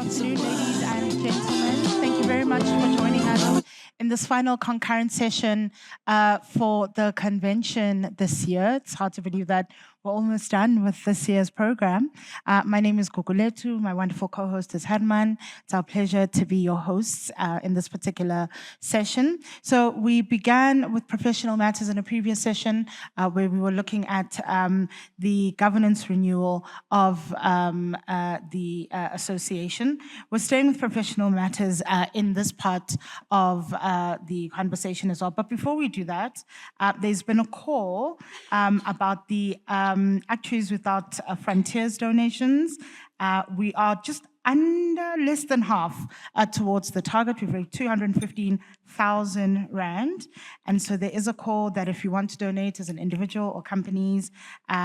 afternoon, ladies and gentlemen. Thank you very much for joining us in this final concurrent session for the convention this year. It's hard to believe that we're almost done with this year's program. My name is Guguletu. My wonderful co-host is Herman. It's our pleasure to be your hosts in this particular session. So we began with professional matters in a previous session where we were looking at the governance renewal of the association. We're staying with professional matters in this part of the conversation as well. But before we do that, there's been a call about the Actuaries Without Frontiers donations. We are just under less than half towards the target. We've raised 215,000 Rand. And so there is a call that if you want to donate as an individual or companies,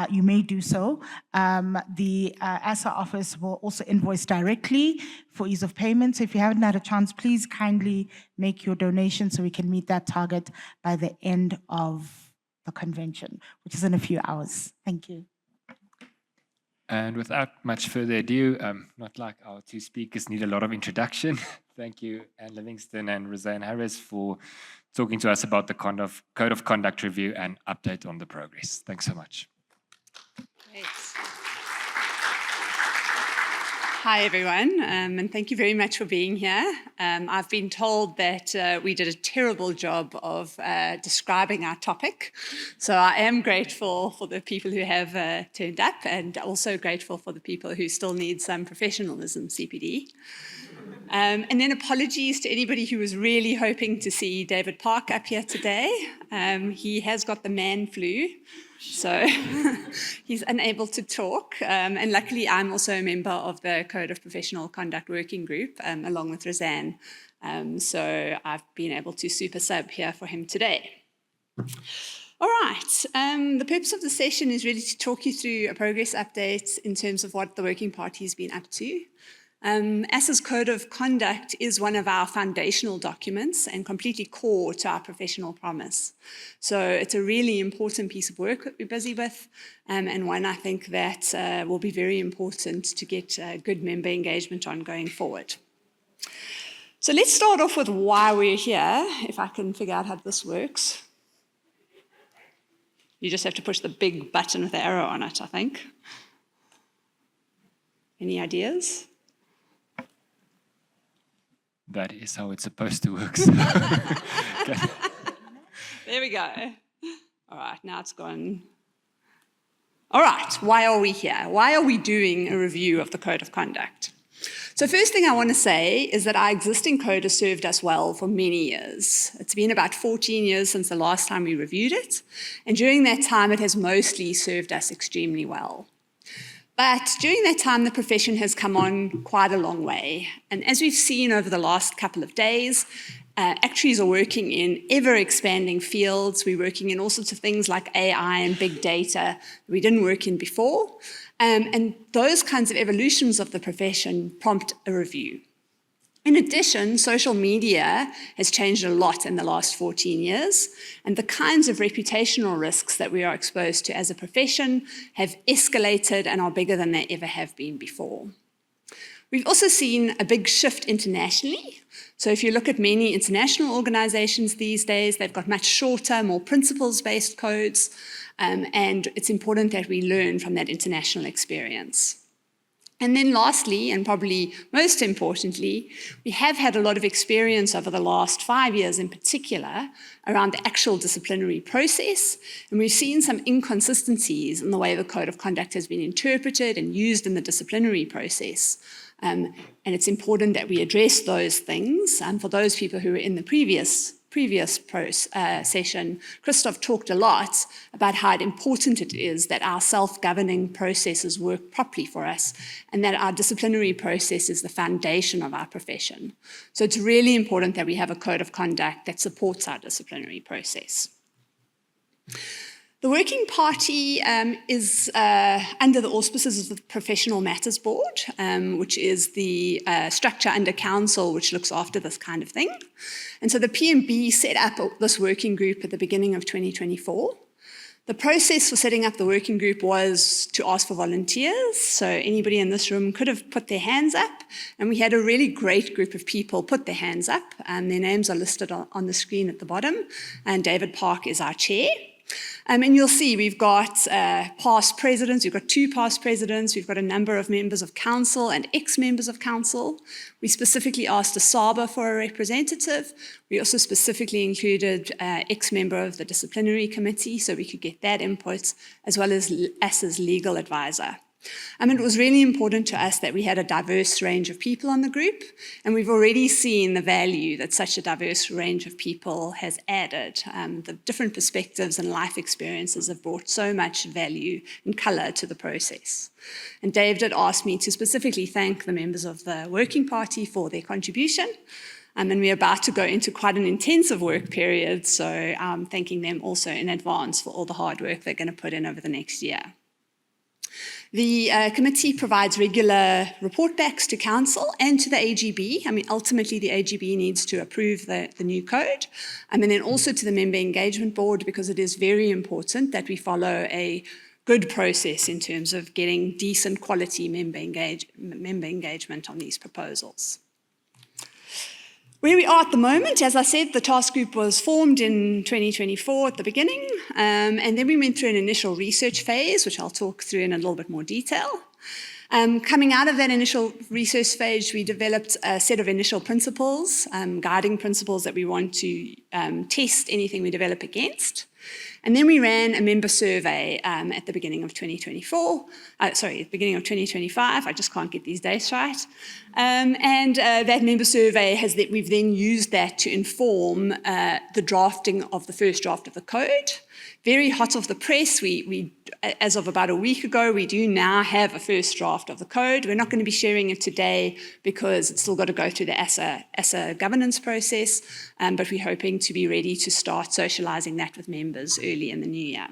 you may do so. The ASA office will also invoice directly for ease of payment. So if you haven't had a chance, please kindly make your donation so we can meet that target by the end of the convention, which is in a few hours. Thank you. And without much further ado, not like our two speakers need a lot of introduction. Thank you, Anne Livingston and Roseanne Harris, for talking to us about the Code of Conduct review and update on the progress. Thanks so much. Great. Hi, everyone, and thank you very much for being here. I've been told that we did a terrible job of describing our topic, so I am grateful for the people who have turned up and also grateful for the people who still need some professionalism, CPD. And then apologies to anybody who was really hoping to see David Park up here today. He has got the man flu, so he's unable to talk. And luckily, I'm also a member of the Code of Professional Conduct Working Group, along with Roseanne. So I've been able to super sub here for him today. All right, the purpose of the session is really to talk you through a progress update in terms of what the Working Party has been up to. ASA's Code of Conduct is one of our foundational documents and completely core to our professional promise. So it's a really important piece of work that we're busy with, and one I think that will be very important to get good member engagement on going forward. So let's start off with why we're here, if I can figure out how this works. You just have to push the big button with the arrow on it, I think. Any ideas? That is how it's supposed to work. So. There we go. All right, now it's gone. All right, why are we here? Why are we doing a review of the Code of Conduct? So first thing I want to say is that our existing code has served us well for many years. It's been about 14 years since the last time we reviewed it, and during that time it has mostly served us extremely well. But during that time, the profession has come on quite a long way. And as we've seen over the last couple of days, actuaries are working in ever-expanding fields. We're working in all sorts of things like AI and big data that we didn't work in before. And those kinds of evolutions of the profession prompt a review. In addition, social media has changed a lot in the last 14 years, and the kinds of reputational risks that we are exposed to as a profession have escalated and are bigger than they ever have been before. We've also seen a big shift internationally. So if you look at many international organizations these days, they've got much shorter, more principles-based codes, and it's important that we learn from that international experience. And then lastly, and probably most importantly, we have had a lot of experience over the last 5 years in particular around the actual disciplinary process, and we've seen some inconsistencies in the way the Code of Conduct has been interpreted and used in the disciplinary process. And it's important that we address those things. And for those people who were in the previous session, Christoph talked a lot about how important it is that our self-governing processes work properly for us and that our disciplinary process is the foundation of our profession. So it's really important that we have a code of conduct that supports our disciplinary process. The Working Party is under the auspices of the Professional Matters Board, which is the structure under council which looks after this kind of thing. And so the PMB set up this working group at the beginning of 2024. The process for setting up the working group was to ask for volunteers. So anybody in this room could have put their hands up. And we had a really great group of people put their hands up. And their names are listed on the screen at the bottom. And David Park is our chair. And you'll see we've got past presidents, we've got 2 past presidents, we've got a number of members of council and ex-members of council. We specifically asked a SABA for a representative. We also specifically included ex-member of the disciplinary committee so we could get that input, as well as ASA's legal advisor. It was really important to us that we had a diverse range of people on the group, and we've already seen the value that such a diverse range of people has added. The different perspectives and life experiences have brought so much value and colour to the process. And Dave did ask me to specifically thank the members of the Working Party for their contribution. And we're about to go into quite an intensive work period, so I'm thanking them also in advance for all the hard work they're going to put in over the next year. The committee provides regular report backs to council and to the AGB. Ultimately, the AGB needs to approve the new code. And then also to the member engagement board, because it is very important that we follow a good process in terms of getting decent quality member engagement on these proposals. Where we are at the moment, as I said, the task group was formed in 2024 at the beginning, and then we went through an initial research phase, which I'll talk through in a little bit more detail. Coming out of that initial research phase, we developed a set of initial principles, guiding principles that we want to test anything we develop against. And then we ran a member survey at the beginning of 2024, beginning of 2025, I just can't get these dates right. That member survey we've then used that to inform the drafting of the first draft of the code. Very hot off the press, we as of about a week ago, we do now have a first draft of the code. We're not going to be sharing it today because it's still got to go through the ASA governance process, but we're hoping to be ready to start socialising that with members early in the new year.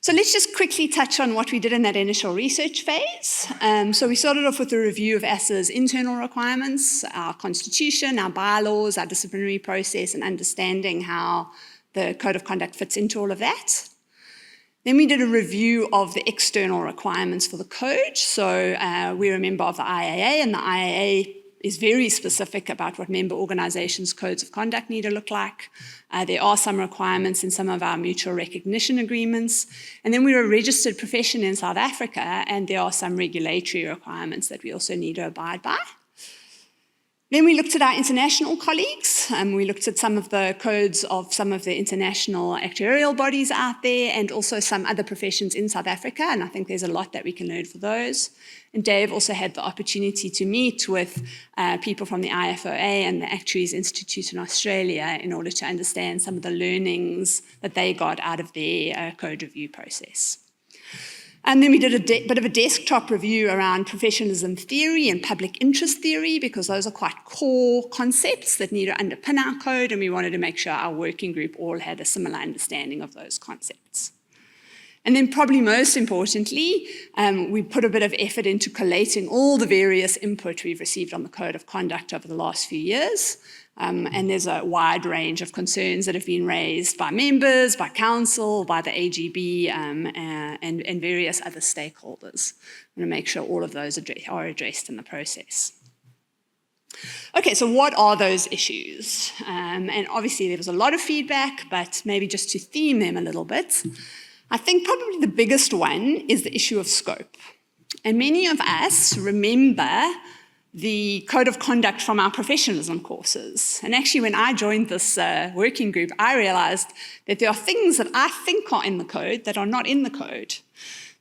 So let's just quickly touch on what we did in that initial research phase. So we started off with a review of ASA's internal requirements, our constitution, our bylaws, our disciplinary process, and understanding how the code of conduct fits into all of that. Then we did a review of the external requirements for the code. So we're a member of the IAA, and the IAA is very specific about what member organisations' codes of conduct need to look like. There are some requirements in some of our mutual recognition agreements. And then we're a registered profession in South Africa, and there are some regulatory requirements that we also need to abide by. Then we looked at our international colleagues. We looked at some of the codes of some of the international actuarial bodies out there and also some other professions in South Africa, and I think there's a lot that we can learn for those. And Dave also had the opportunity to meet with people from the IFOA and the Actuaries Institute in Australia in order to understand some of the learnings that they got out of their code review process. And then we did a bit of a desktop review around professionalism theory and public interest theory, because those are quite core concepts that need to underpin our code, and we wanted to make sure our working group all had a similar understanding of those concepts. And then probably most importantly, we put a bit of effort into collating all the various input we've received on the code of conduct over the last few years. And there's a wide range of concerns that have been raised by members, by council, by the AGB, and various other stakeholders. I'm going to make sure all of those are addressed in the process. Okay, so what are those issues? And obviously there was a lot of feedback, but maybe just to theme them a little bit, I think probably the biggest one is the issue of scope. And many of us remember the code of conduct from our professionalism courses. And actually, when I joined this working group, I realized that there are things that I think are in the code that are not in the code.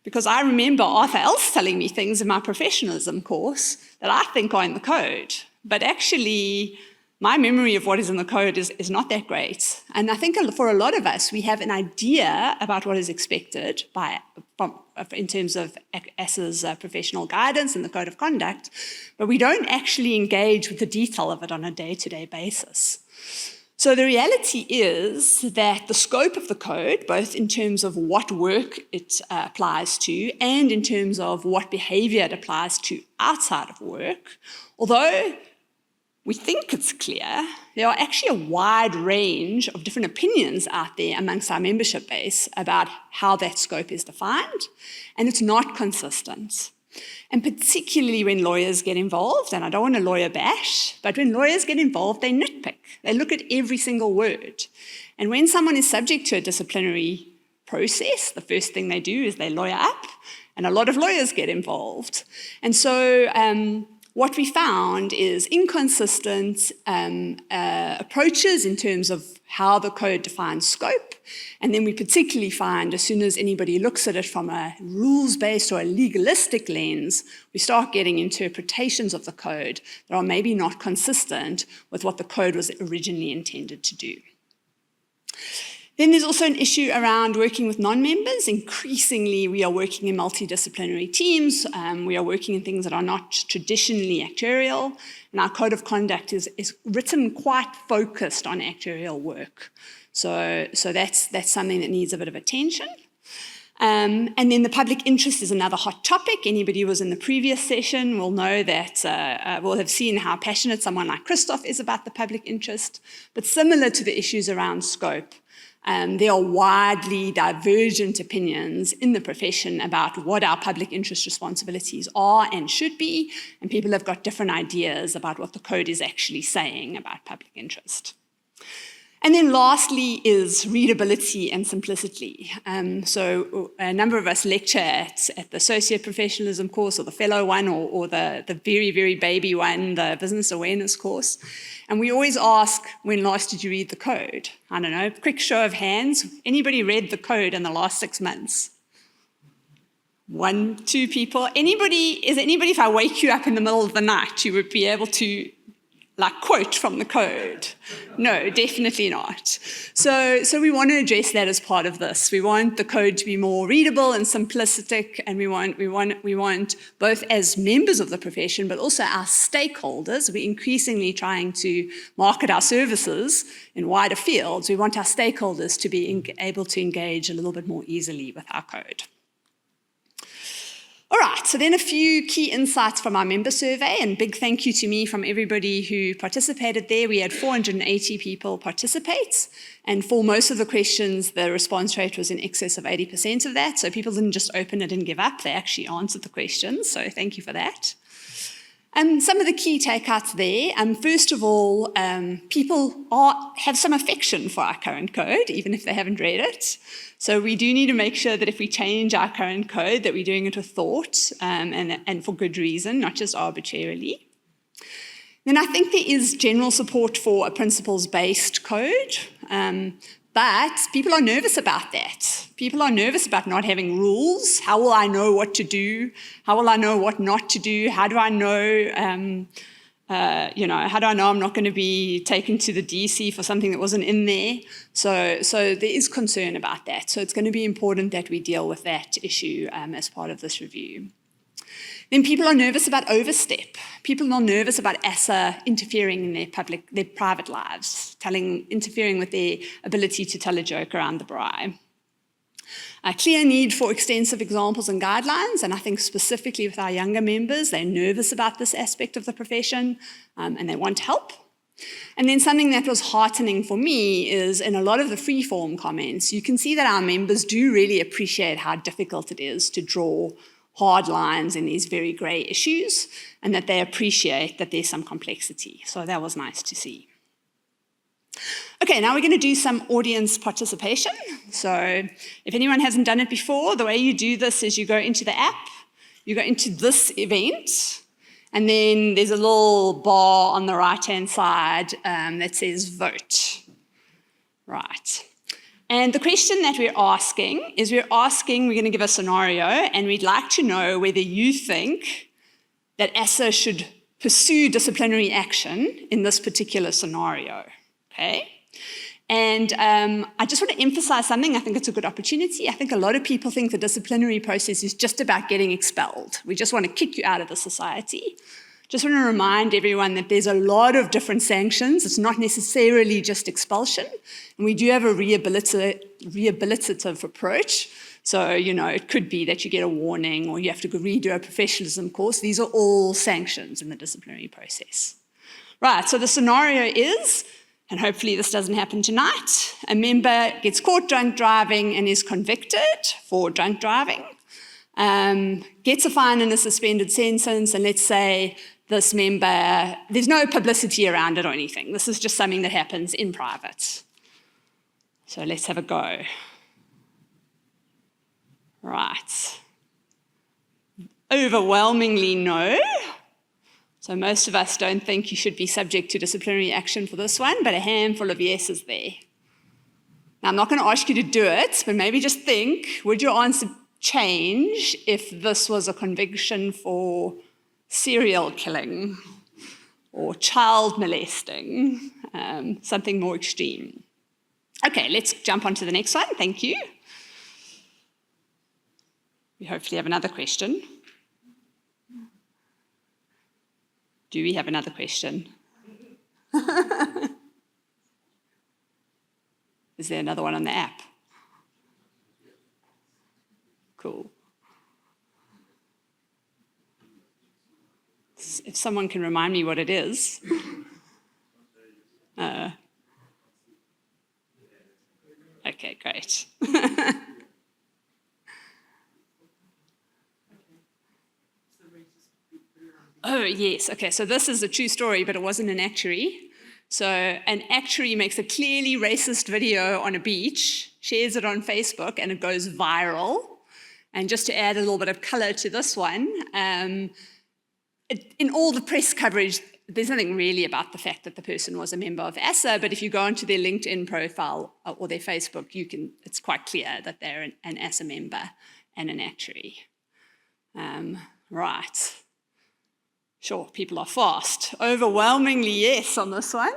Because I remember Arthur Else telling me things in my professionalism course that I think are in the code. But actually, my memory of what is in the code is not that great. And I think for a lot of us, we have an idea about what is expected in terms of ASA's professional guidance and the code of conduct, but we don't actually engage with the detail of it on a day-to-day basis. So the reality is that the scope of the code, both in terms of what work it applies to and in terms of what behaviour it applies to outside of work, although we think it's clear, there are actually a wide range of different opinions out there amongst our membership base about how that scope is defined, and it's not consistent. And particularly when lawyers get involved, and I don't want to lawyer bash, but when lawyers get involved, they nitpick. They look at every single word. And when someone is subject to a disciplinary process, the first thing they do is they lawyer up, and a lot of lawyers get involved. And so what we found is inconsistent approaches in terms of how the code defines scope. And then we particularly find as soon as anybody looks at it from a rules-based or a legalistic lens, we start getting interpretations of the code that are maybe not consistent with what the code was originally intended to do. Then there's also an issue around working with non-members. Increasingly, we are working in multidisciplinary teams. We are working in things that are not traditionally actuarial. And our code of conduct is written quite focused on actuarial work. So that's something that needs a bit of attention. And then the public interest is another hot topic. Anybody who was in the previous session will know that, will have seen how passionate someone like Christoph is about the public interest. But similar to the issues around scope, there are widely divergent opinions in the profession about what our public interest responsibilities are and should be, and people have got different ideas about what the code is actually saying about public interest. And then lastly is readability and simplicity. So a number of us lecture at the associate professionalism course or the fellow one or the very, very baby one, the business awareness course. And we always ask, when last did you read the code? I don't know, quick show of hands. Anybody read the code in the last 6 months? 1, 2 people. Is anybody, if I wake you up in the middle of the night, you would be able to quote from the code? No, definitely not. So we want to address that as part of this. We want the code to be more readable and simplistic, and we want both as members of the profession, but also our stakeholders. We're increasingly trying to market our services in wider fields. We want our stakeholders to be able to engage a little bit more easily with our code. All right, so then a few key insights from our member survey, and big thank you to me from everybody who participated there. We had 480 people participate, and for most of the questions, the response rate was in excess of 80% of that, so people didn't just open it and give up, they actually answered the questions, so thank you for that. Some of the key takeouts there, first of all, people have some affection for our current code, even if they haven't read it. So we do need to make sure that if we change our current code, that we're doing it with thought and for good reason, not just arbitrarily. Then I think there is general support for a principles-based code, but people are nervous about that. People are nervous about not having rules. How will I know what to do? How will I know what not to do? How do I know, how do I know I'm not going to be taken to the DC for something that wasn't in there? So there is concern about that. So it's going to be important that we deal with that issue as part of this review. Then people are nervous about overstep. People are nervous about ASA interfering in their private lives, interfering with their ability to tell a joke around the braai. A clear need for extensive examples and guidelines, and I think specifically with our younger members, they're nervous about this aspect of the profession and they want help. And then something that was heartening for me is in a lot of the free-form comments, you can see that our members do really appreciate how difficult it is to draw hard lines in these very grey issues, and that they appreciate that there's some complexity. So that was nice to see. Okay, now we're going to do some audience participation. So if anyone hasn't done it before, the way you do this is you go into the app, you go into this event, and then there's a little bar on the right-hand side that says vote. Right. And the question that we're going to give a scenario, and we'd like to know whether you think that ASA should pursue disciplinary action in this particular scenario, okay? And I just want to emphasize something. I think it's a good opportunity. I think a lot of people think the disciplinary process is just about getting expelled. We just want to kick you out of the society. Just want to remind everyone that there's a lot of different sanctions. It's not necessarily just expulsion. And we do have a rehabilitative approach. So, it could be that you get a warning or you have to go redo a professionalism course. These are all sanctions in the disciplinary process. Right, so the scenario is, and hopefully this doesn't happen tonight, a member gets caught drunk driving and is convicted for drunk driving, gets a fine and a suspended sentence, and let's say this member, there's no publicity around it or anything. This is just something that happens in private. So let's have a go. Right. Overwhelmingly no. So most of us don't think you should be subject to disciplinary action for this one, but a handful of yeses there. Now, I'm not going to ask you to do it, but maybe just think, would your answer change if this was a conviction for serial killing or child molesting, something more extreme? Okay, let's jump on to the next one. Thank you. We hopefully have another question. Do we have another question? Is there another one on the app? Cool. If someone can remind me what it is. Okay, great. Oh, yes. Okay, so this is a true story, but it wasn't an actuary. So an actuary makes a clearly racist video on a beach, shares it on Facebook, and it goes viral. And just to add a little bit of color to this one, in all the press coverage, there's nothing really about the fact that the person was a member of ASA, but if you go onto their LinkedIn profile or their Facebook, it's quite clear that they're an ASA member and an actuary. Right. Sure, people are fast. Overwhelmingly yes on this one.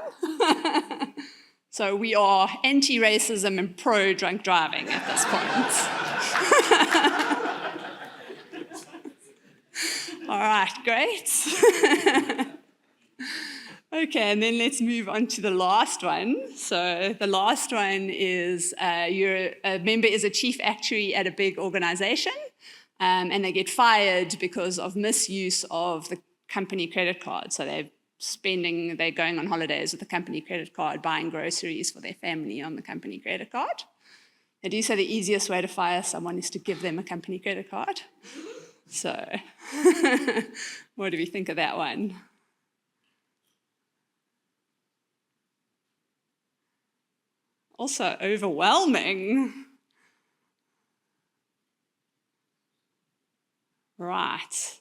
So we are anti-racism and pro-drunk driving at this point. All right, great. Okay, and then let's move on to the last one. So the last one is a member is a chief actuary at a big organization, and they get fired because of misuse of the company credit card. So they're going on holidays with the company credit card, buying groceries for their family on the company credit card. They do say the easiest way to fire someone is to give them a company credit card. So what do we think of that one? Also overwhelming. Right.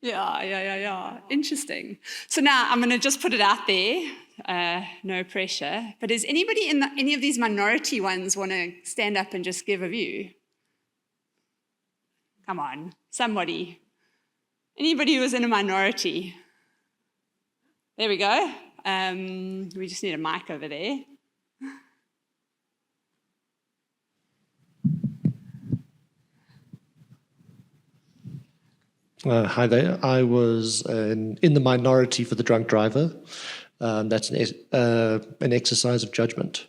Yeah. Interesting. So now I'm going to just put it out there, no pressure. But does anybody in any of these minority ones want to stand up and just give a view? Come on, somebody. Anybody who was in a minority? There we go. We just need a mic over there. Hi there. I was in the minority for the drunk driver. That's an exercise of judgment,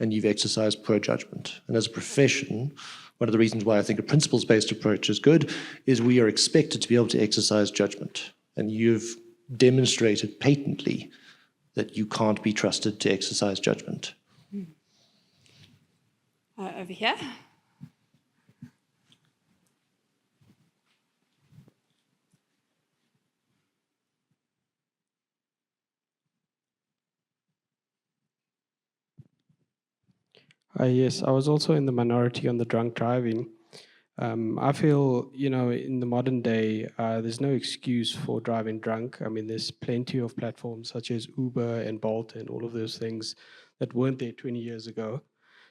and you've exercised poor judgment. And as a profession, one of the reasons why I think a principles-based approach is good is we are expected to be able to exercise judgment. And you've demonstrated patently that you can't be trusted to exercise judgment. Over here. Yes, I was also in the minority on the drunk driving. I feel, in the modern day, there's no excuse for driving drunk. I mean, there's plenty of platforms such as Uber and Bolt and all of those things that weren't there 20 years ago.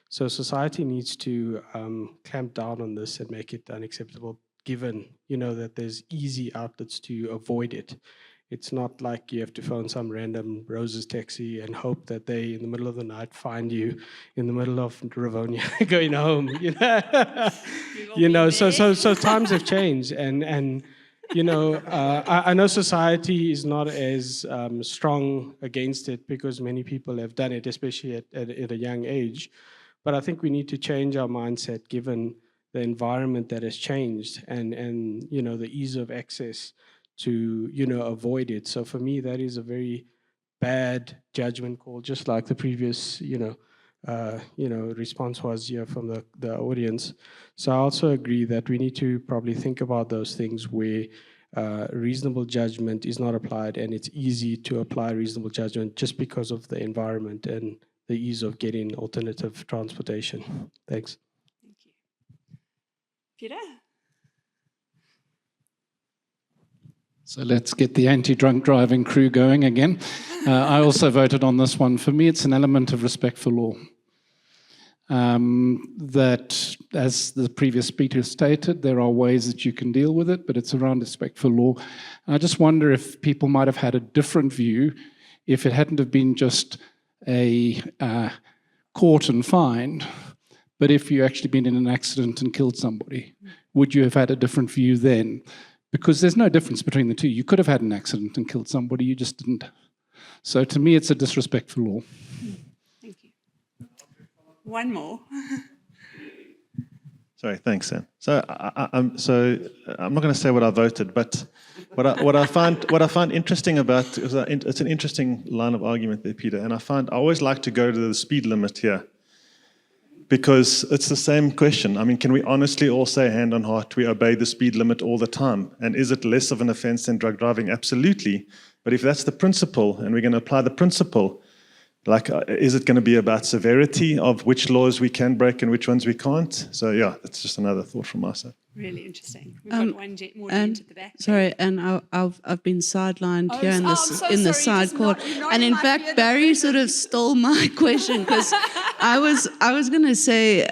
So society needs to clamp down on this and make it unacceptable, given, that there's easy outlets to avoid it. It's not like you have to phone some random Rose's taxi and hope that they, in the middle of the night, find you in the middle of Rivonia going home. So times have changed, and I know society is not as strong against it because many people have done it, especially at a young age. But I think we need to change our mindset given the environment that has changed and the ease of access to, avoid it. So for me, that is a very bad judgment call, just like the previous, response was here from the audience. So I also agree that we need to probably think about those things where reasonable judgment is not applied, and it's easy to apply reasonable judgment just because of the environment and the ease of getting alternative transportation. Thanks. Thank you. Peter? So let's get the anti-drunk driving crew going again. I also voted on this one. For me, it's an element of respect for law. That, as the previous speaker stated, there are ways that you can deal with it, but it's around respect for law. And I just wonder if people might have had a different view if it hadn't have been just a caught and fined, but if you actually been in an accident and killed somebody. Would you have had a different view then? Because there's no difference between the two. You could have had an accident and killed somebody, you just didn't. So to me, it's a disrespect for law. Thank you. One more. Sorry, thanks, Sam. So I'm not going to say what I voted, but what I find interesting about it's an interesting line of argument there, Peter. And I always like to go to the speed limit here, because it's the same question. I mean, can we honestly all say, hand on heart, we obey the speed limit all the time? And is it less of an offence than drug driving? Absolutely. But if that's the principle, and we're going to apply the principle, is it going to be about severity of which laws we can break and which ones we can't? So yeah, that's just another thought from my side. Really interesting. We've got one more gent at the back. Sorry, and I've been sidelined here in I'm so the sorry, side court, you're not and in my fact, beard. Barry sort of stole my question, because I was going to say,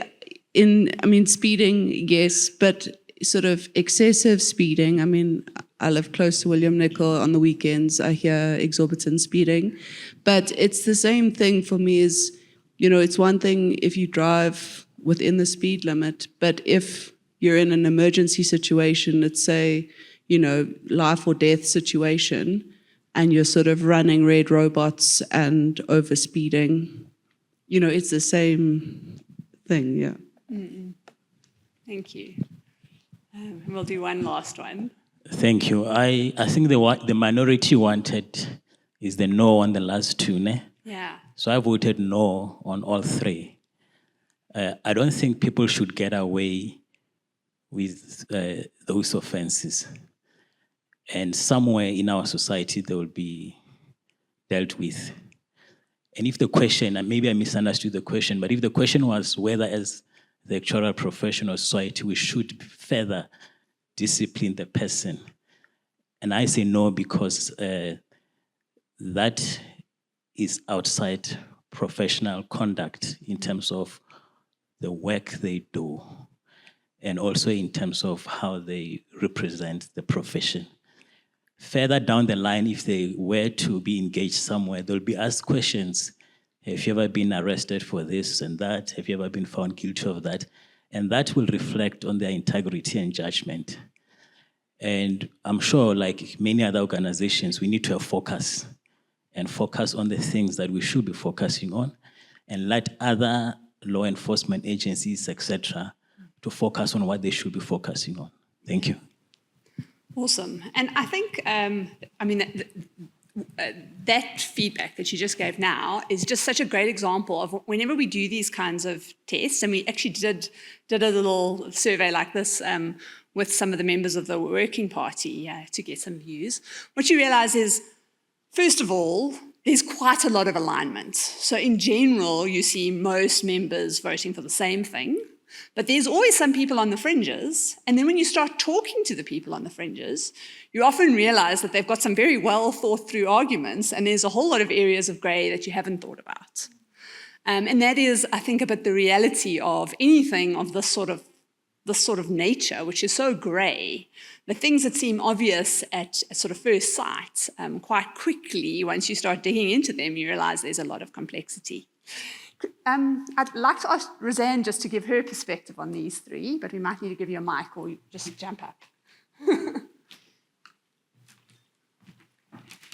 speeding, yes, but sort of excessive speeding. I mean, I live close to William Nicol. On the weekends, I hear exorbitant speeding, but it's the same thing for me. Is it's one thing if you drive within the speed limit, but if you're in an emergency situation, let's say, life or death situation, and you're sort of running red robots and overspeeding, it's the same thing, yeah. Thank you. We'll do one last one. Thank you. I think the minority wanted is the no on the last two, ne? Yeah. So I voted no on all three. I don't think people should get away with those offenses. And somewhere in our society, they will be dealt with. And if the question, and maybe I misunderstood the question, but if the question was whether as the actual professional society, we should further discipline the person. And I say no, because that is outside professional conduct in terms of the work they do, and also in terms of how they represent the profession. Further down the line, if they were to be engaged somewhere, they'll be asked questions. Have you ever been arrested for this and that? Have you ever been found guilty of that? And that will reflect on their integrity and judgment. And I'm sure, like many other organizations, we need to have focus and focus on the things that we should be focusing on, and let other law enforcement agencies, etc., to focus on what they should be focusing on. Thank you. Awesome. And I think, that feedback that you just gave now is just such a great example of whenever we do these kinds of tests, and we actually did a little survey like this with some of the members of the working party to get some views, what you realize is, first of all, there's quite a lot of alignment. So in general, you see most members voting for the same thing, but there's always some people on the fringes. And then when you start talking to the people on the fringes, you often realize that they've got some very well thought through arguments, and there's a whole lot of areas of grey that you haven't thought about. And that is, I think, a bit the reality of anything of this sort of nature, which is so grey. The things that seem obvious at sort of first sight, quite quickly, once you start digging into them, you realize there's a lot of complexity. I'd like to ask Roseanne just to give her perspective on these three, but we might need to give you a mic or you just jump up.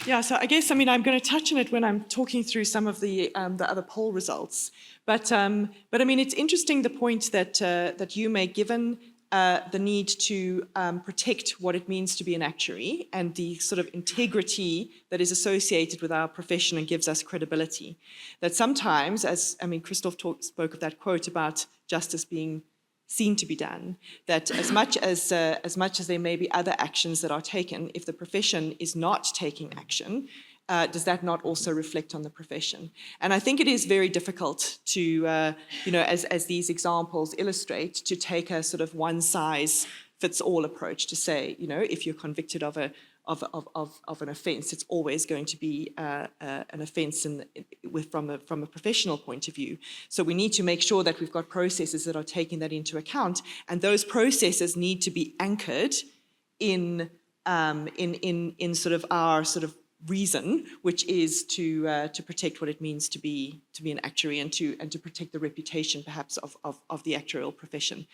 Yeah, so I guess, I'm going to touch on it when I'm talking through some of the other poll results. But it's interesting the point that you make, given the need to protect what it means to be an actuary and the sort of integrity that is associated with our profession and gives us credibility. That sometimes, Christoph spoke of that quote about justice being seen to be done, that as much as there may be other actions that are taken, if the profession is not taking action, does that not also reflect on the profession? And I think it is very difficult to, as these examples illustrate, to take a sort of one-size-fits-all approach to say, if you're convicted of an offence, it's always going to be an offence from a professional point of view. So we need to make sure that we've got processes that are taking that into account, and those processes need to be anchored in sort of our sort of reason, which is to protect what it means to be an actuary and to protect the reputation perhaps of the actuarial profession.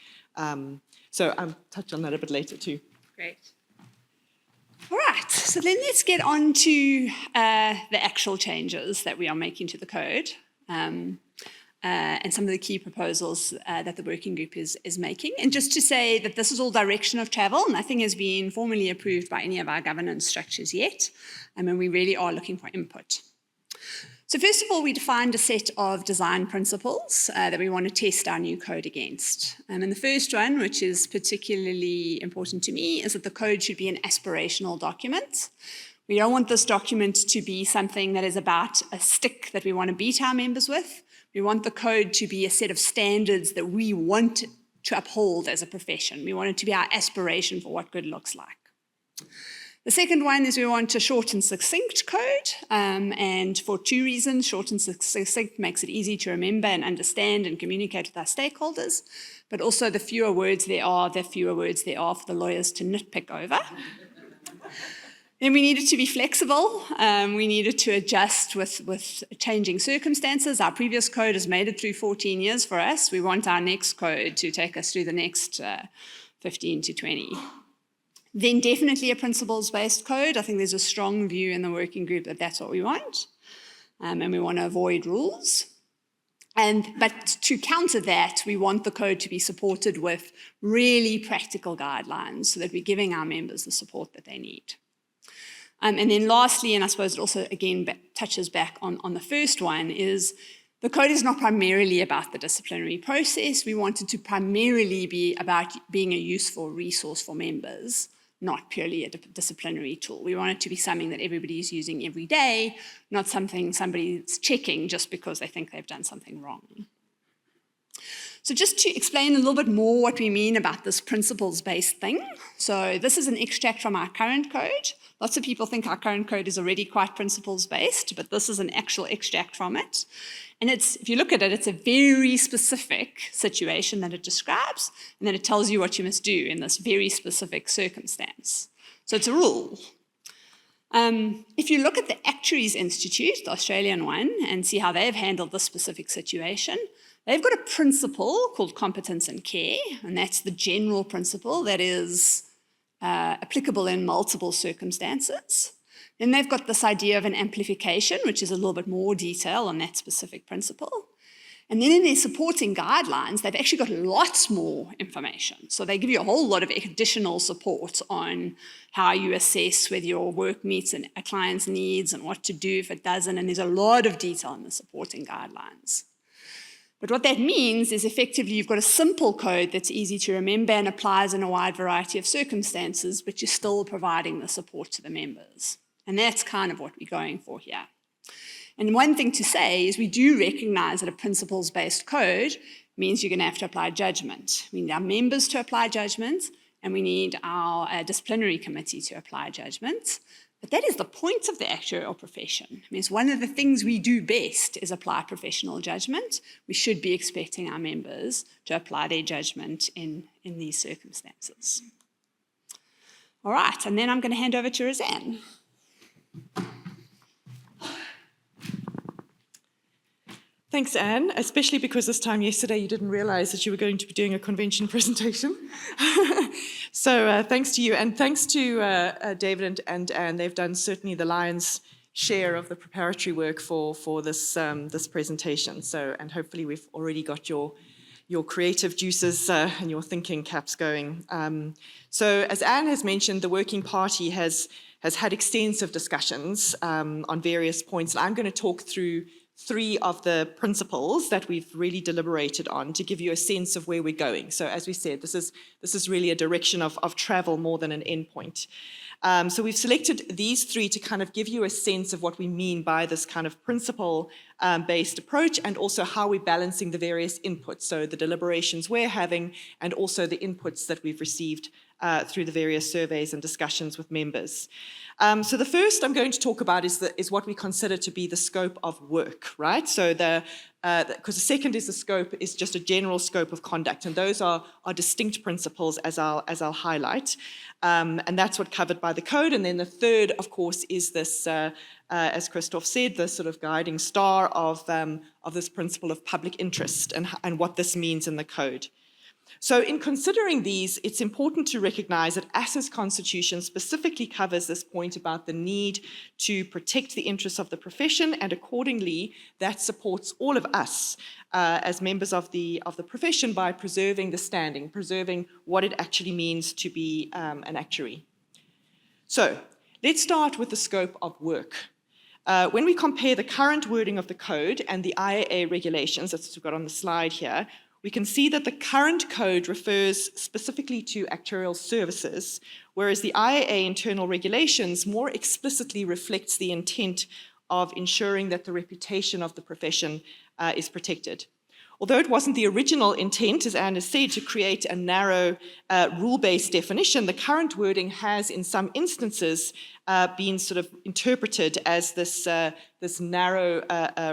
So I'll touch on that a bit later too. Great. All right, so then let's get on to the actual changes that we are making to the code and some of the key proposals that the working group is making. And just to say that this is all direction of travel. Nothing has been formally approved by any of our governance structures yet. And we really are looking for input. So first of all, we defined a set of design principles that we want to test our new code against. And the first one, which is particularly important to me, is that the code should be an aspirational document. We don't want this document to be something that is about a stick that we want to beat our members with. We want the code to be a set of standards that we want to uphold as a profession. We want it to be our aspiration for what good looks like. The second one is we want a short and succinct code, and for two reasons. Short and succinct makes it easy to remember and understand and communicate with our stakeholders, but also the fewer words there are for the lawyers to nitpick over. Then we needed to be flexible. We needed to adjust with changing circumstances. Our previous code has made it through 14 years for us. We want our next code to take us through the next 15 to 20. Then definitely a principles-based code. I think there's a strong view in the working group that that's what we want. And we want to avoid rules. But to counter that, we want the code to be supported with really practical guidelines so that we're giving our members the support that they need. And then lastly, and I suppose it also again touches back on the first one, is the code is not primarily about the disciplinary process. We want it to primarily be about being a useful resource for members, not purely a disciplinary tool. We want it to be something that everybody is using every day, not something somebody's checking just because they think they've done something wrong. So just to explain a little bit more what we mean about this principles-based thing. So this is an extract from our current code. Lots of people think our current code is already quite principles-based, but this is an actual extract from it. And if you look at it, it's a very specific situation that it describes, and then it tells you what you must do in this very specific circumstance. So it's a rule. If you look at the Actuaries Institute, the Australian one, and see how they've handled this specific situation, they've got a principle called competence and care, and that's the general principle that is applicable in multiple circumstances. Then they've got this idea of an amplification, which is a little bit more detail on that specific principle. And then in their supporting guidelines, they've actually got lots more information. So they give you a whole lot of additional support on how you assess whether your work meets a client's needs and what to do if it doesn't. And there's a lot of detail in the supporting guidelines. But what that means is effectively you've got a simple code that's easy to remember and applies in a wide variety of circumstances, but you're still providing the support to the members. And that's kind of what we're going for here. And one thing to say is we do recognize that a principles-based code means you're going to have to apply judgment. We need our members to apply judgment, and we need our disciplinary committee to apply judgment. But that is the point of the actuarial profession. I mean, it's one of the things we do best is apply professional judgment. We should be expecting our members to apply their judgment in these circumstances. All right, and then I'm going to hand over to Roseanne. Thanks, Anne, especially because this time yesterday you didn't realize that you were going to be doing a convention presentation. So thanks to you, and thanks to David and Anne. They've done certainly the lion's share of the preparatory work for this presentation. So, and hopefully we've already got your your creative juices and your thinking caps going. So as Anne has mentioned, the Working Party has had extensive discussions on various points. And I'm going to talk through 3 of the principles that we've really deliberated on to give you a sense of where we're going. So as we said, this is really a direction of travel more than an endpoint. So we've selected these 3 to kind of give you a sense of what we mean by this kind of principle-based approach, and also how we're balancing the various inputs, so the deliberations we're having and also the inputs that we've received through the various surveys and discussions with members. So the first I'm going to talk about is what we consider to be the scope of work, right? So because the second is the scope, is just a general scope of conduct, and those are distinct principles as I'll highlight, and that's what covered by the code. And then the third, of course, is this, as Christoph said, the sort of guiding star of this principle of public interest and what this means in the code. So in considering these, it's important to recognize that ASA's constitution specifically covers this point about the need to protect the interests of the profession, and accordingly, that supports all of us as members of the profession by preserving the standing, preserving what it actually means to be an actuary. So let's start with the scope of work. When we compare the current wording of the code and the IAA regulations, that's what we've got on the slide here, we can see that the current code refers specifically to actuarial services, whereas the IAA internal regulations more explicitly reflects the intent of ensuring that the reputation of the profession is protected. Although it wasn't the original intent, as Anne has said, to create a narrow rule-based definition, the current wording has, in some instances, been sort of interpreted as this narrow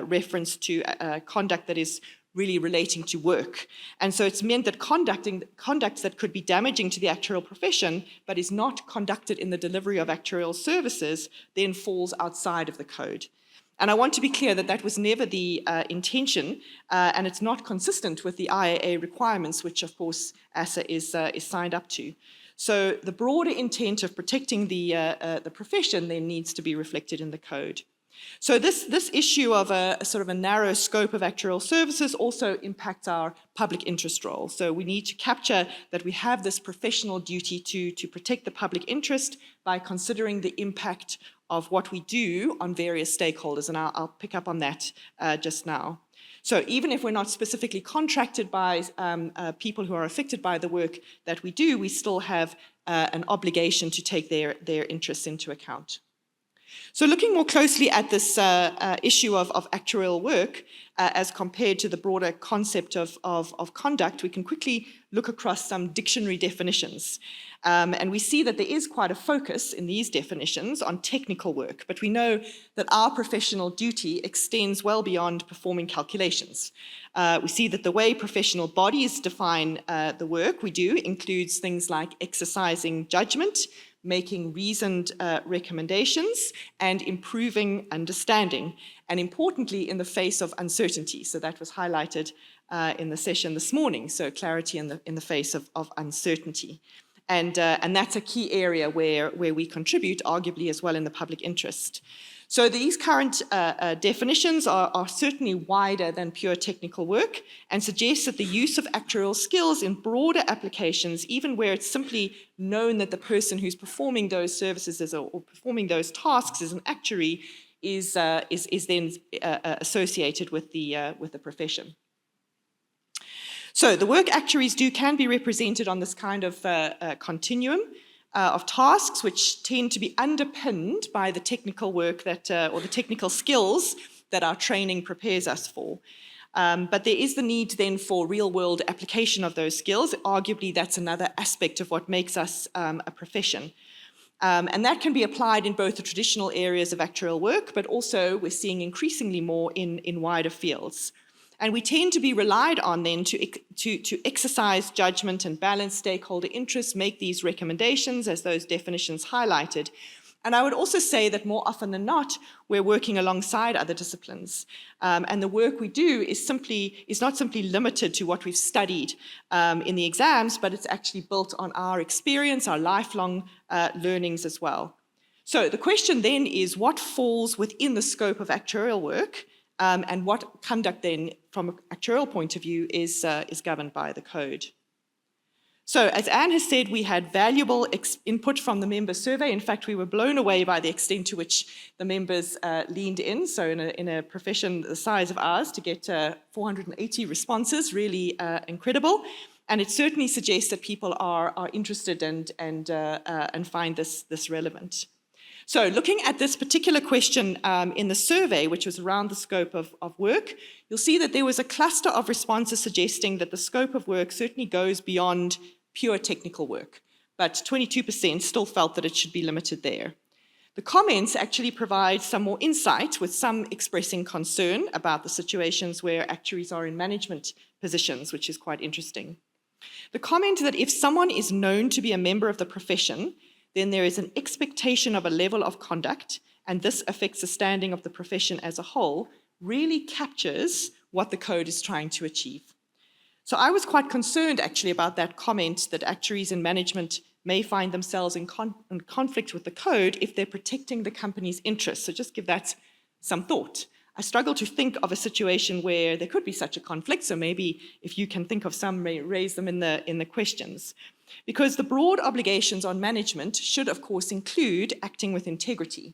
reference to conduct that is really relating to work. And so it's meant that conduct that could be damaging to the actuarial profession, but is not conducted in the delivery of actuarial services, then falls outside of the code. And I want to be clear that that was never the intention, and it's not consistent with the IAA requirements, which of course ASA is signed up to. So the broader intent of protecting the profession then needs to be reflected in the code. So this issue of a sort of a narrow scope of actuarial services also impacts our public interest role. So we need to capture that we have this professional duty to protect the public interest by considering the impact of what we do on various stakeholders, and I'll pick up on that just now. So even if we're not specifically contracted by people who are affected by the work that we do, we still have an obligation to take their interests into account. So looking more closely at this issue of actuarial work as compared to the broader concept of conduct, we can quickly look across some dictionary definitions. And we see that there is quite a focus in these definitions on technical work, but we know that our professional duty extends well beyond performing calculations. We see that the way professional bodies define the work we do includes things like exercising judgment, making reasoned recommendations, and improving understanding, and importantly, in the face of uncertainty. So that was highlighted in the session this morning, so clarity in the face of uncertainty. And that's a key area where we contribute, arguably as well in the public interest. So these current definitions are certainly wider than pure technical work and suggest that the use of actuarial skills in broader applications, even where it's simply known that the person who's performing those services or performing those tasks as an actuary, is then associated with the profession. So the work actuaries do can be represented on this kind of continuum of tasks, which tend to be underpinned by the technical work that, or the technical skills that our training prepares us for. But there is the need then for real-world application of those skills. Arguably, that's another aspect of what makes us a profession. And that can be applied in both the traditional areas of actuarial work, but also we're seeing increasingly more in wider fields. And we tend to be relied on then to exercise judgment and balance stakeholder interests, make these recommendations as those definitions highlighted. And I would also say that more often than not, we're working alongside other disciplines. And the work we do is not simply limited to what we've studied in the exams, but it's actually built on our experience, our lifelong learnings as well. So the question then is, what falls within the scope of actuarial work, and what conduct then from an actuarial point of view, is governed by the code. So, as Anne has said, we had valuable input from the member survey. In fact, we were blown away by the extent to which the members leaned in. So, in a profession the size of ours, to get 480 responses, really incredible. And it certainly suggests that people are interested and find this relevant. So, looking at this particular question in the survey, which was around the scope of work, you'll see that there was a cluster of responses suggesting that the scope of work certainly goes beyond pure technical work, but 22% still felt that it should be limited there. The comments actually provide some more insight, with some expressing concern about the situations where actuaries are in management positions, which is quite interesting. The comment that if someone is known to be a member of the profession, then there is an expectation of a level of conduct, and this affects the standing of the profession as a whole, really captures what the code is trying to achieve. So I was quite concerned actually about that comment that actuaries in management may find themselves in conflict with the code if they're protecting the company's interests. So just give that some thought. I struggle to think of a situation where there could be such a conflict, so maybe if you can think of some, raise them in the questions. Because the broad obligations on management should, of course, include acting with integrity.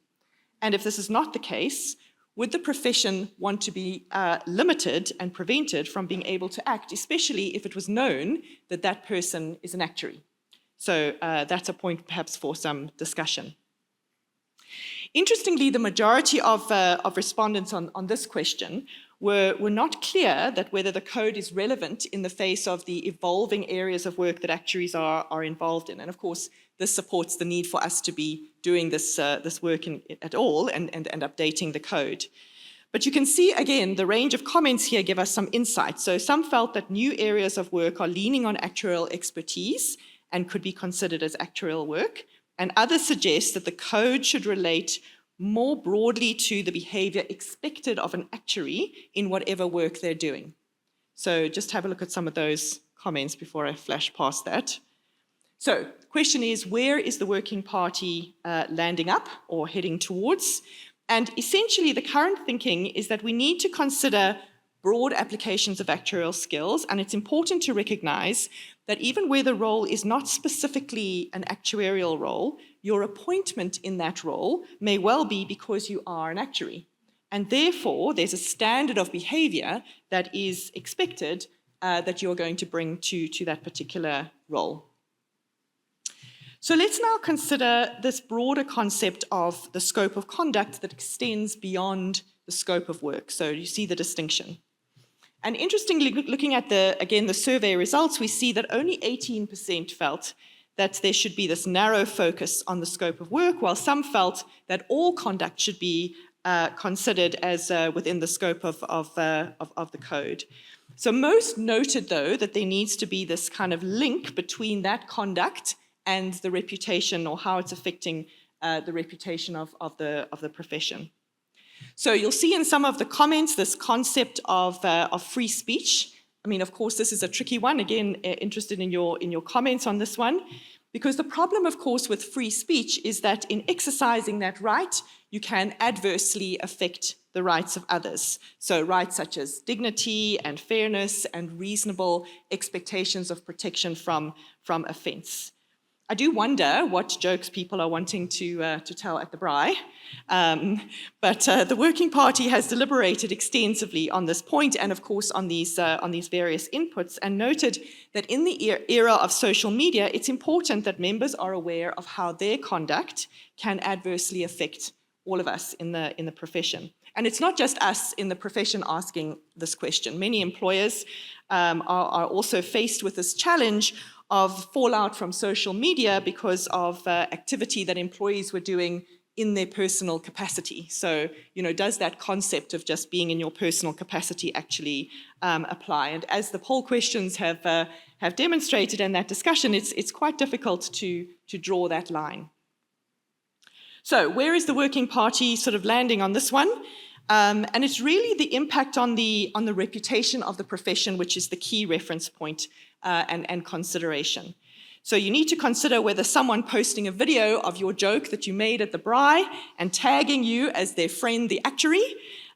And if this is not the case, would the profession want to be limited and prevented from being able to act, especially if it was known that that person is an actuary? So that's a point perhaps for some discussion. Interestingly, the majority of respondents on this question were not clear that whether the code is relevant in the face of the evolving areas of work that actuaries are involved in. And of course, this supports the need for us to be doing this work at all and updating the code. But you can see, again, the range of comments here give us some insight. So some felt that new areas of work are leaning on actuarial expertise and could be considered as actuarial work. And others suggest that the code should relate more broadly to the behavior expected of an actuary in whatever work they're doing. So just have a look at some of those comments before I flash past that. So the question is, where is the working party landing up or heading towards? And essentially the current thinking is that we need to consider broad applications of actuarial skills, and it's important to recognize that even where the role is not specifically an actuarial role, your appointment in that role may well be because you are an actuary. And therefore, there's a standard of behavior that is expected that you're going to bring to that particular role. So let's now consider this broader concept of the scope of conduct that extends beyond the scope of work. So you see the distinction. And interestingly, looking at the survey results, we see that only 18% felt that there should be this narrow focus on the scope of work, while some felt that all conduct should be considered as within the scope of the code. So most noted, though, that there needs to be this kind of link between that conduct and the reputation, or how it's affecting the reputation of the profession. So you'll see in some of the comments this concept of free speech. I mean, of course, this is a tricky one. Again, interested in your comments on this one. Because the problem, of course, with free speech is that in exercising that right, you can adversely affect the rights of others. So rights such as dignity and fairness and reasonable expectations of protection from offence. I do wonder what jokes people are wanting to tell at the braai, but the Working Party has deliberated extensively on this point, and of course on these various inputs, and noted that in the era of social media, it's important that members are aware of how their conduct can adversely affect all of us in the profession. And it's not just us in the profession asking this question. Many employers are also faced with this challenge of fallout from social media because of activity that employees were doing in their personal capacity. So, does that concept of just being in your personal capacity actually apply? And as the poll questions have demonstrated in that discussion, it's quite difficult to draw that line. So, where is the Working Party sort of landing on this one? And it's really the impact on the reputation of the profession, which is the key reference point and consideration. So you need to consider whether someone posting a video of your joke that you made at the braai and tagging you as their friend, the actuary,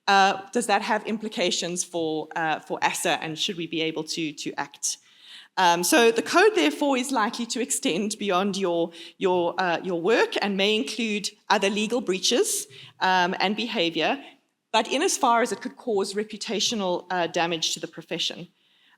does that have implications for ASA, and should we be able to act? So the code, therefore, is likely to extend beyond your work and may include other legal breaches and behavior, but in as far as it could cause reputational damage to the profession.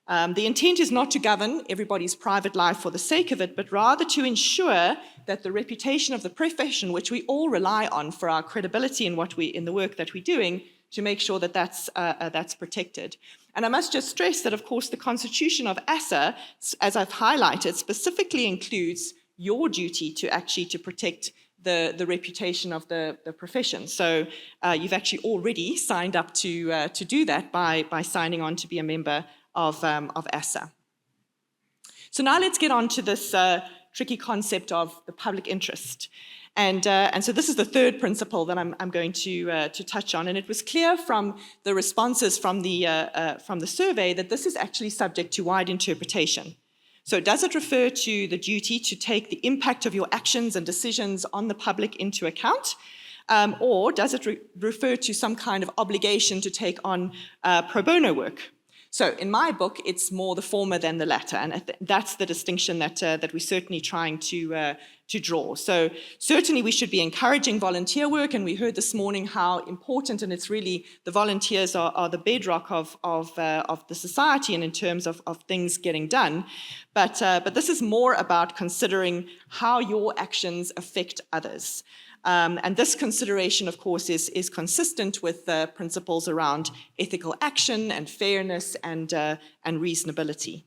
The intent is not to govern everybody's private life for the sake of it, but rather to ensure that the reputation of the profession, which we all rely on for our credibility in the work that we're doing, to make sure that that's protected. And I must just stress that, of course, the constitution of ASA, as I've highlighted, specifically includes your duty to protect the reputation of the profession. So you've actually already signed up to do that by signing on to be a member of ASA. So now let's get on to this tricky concept of the public interest. And so this is the third principle that I'm going to touch on. And it was clear from the responses from the survey that this is actually subject to wide interpretation. So does it refer to the duty to take the impact of your actions and decisions on the public into account? Or does it refer to some kind of obligation to take on pro bono work? So in my book, it's more the former than the latter, and that's the distinction that we're certainly trying to draw. So certainly we should be encouraging volunteer work, and we heard this morning how important, and it's really the volunteers are the bedrock of the society and in terms of things getting done. But this is more about considering how your actions affect others. And this consideration, of course, is consistent with the principles around ethical action and fairness and reasonability.